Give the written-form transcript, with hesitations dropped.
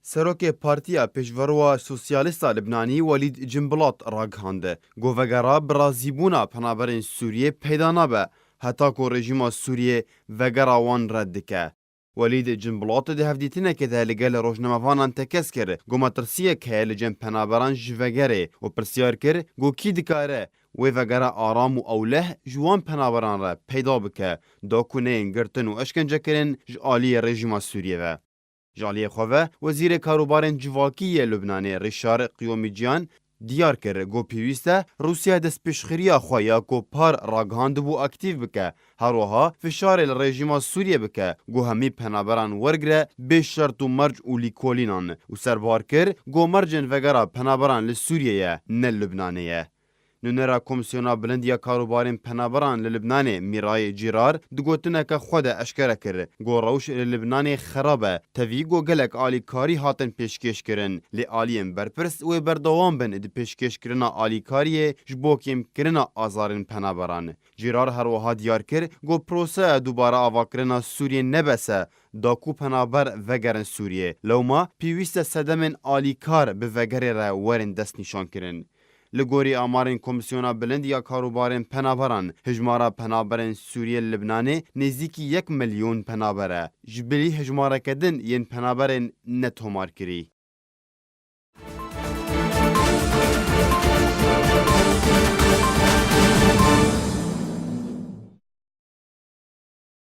سروک پارتیا پیشوروا سوسیالیستا لبنانی ولید جنبلاط راگهانده گوهگرا برازیبونا پنابرین سوریه پیدا نبه حتی که رژیم سوریه وگرا وان رد که ولید جنبلاط ده هفدیتینه که ده لگل روشنموانان تکس کرد گو مترسیه که لجن پنابران جوگره و پرسیار کرد گو کی دکاره و وگرا آرام و اوله جوان پنابران را پیدا بکه داکونه انگرتن و اشکنجه کرن جالی رژیم سوریه و جالی خواه وزیر کاروبارن جواکی لبنانی ریشار قیومیجیان دیار کرد گو پیوسته روسیه دست پیشخیریا خواه گو پار راگهاند بو اکتیو بکه هروها فشار الرژیم سوریه بکه گو همی پنابران ورگره به شرط و مرج و لیکولینان و سربار کرد گو مرجن وگرا پنابران لسوریه نه لبنانیه. نونرا کمیسیونا بلندیا کاروبارین پنابران لبنان میرای جیرار دگوتنه که خود اشکره کرد گو روش لبنان خرابه توی گو گلک آلی کاری هاتن پیشکش کرن لی آلیم برپرس و بردوام بن اد پیشکش کرنا آلی کاریه جبوکیم کرنا آزارین پنابران جیرار هر وها دیار کرد گو پروسه دوباره آوا کرنا سوریه نبسه داکو پنابر وگرن سوریه لوما پیویست صدمن آلی کار به وگره را ورن دست نشان کرن لگوری آمارین کمیسیونا بلند یا کاروبارین پنابران هجمارا پنابرین سوریه لبنانی نزدیکی 1 میلیون پنابره جبلی هجمارا کدن ین پنابرین نتومار کری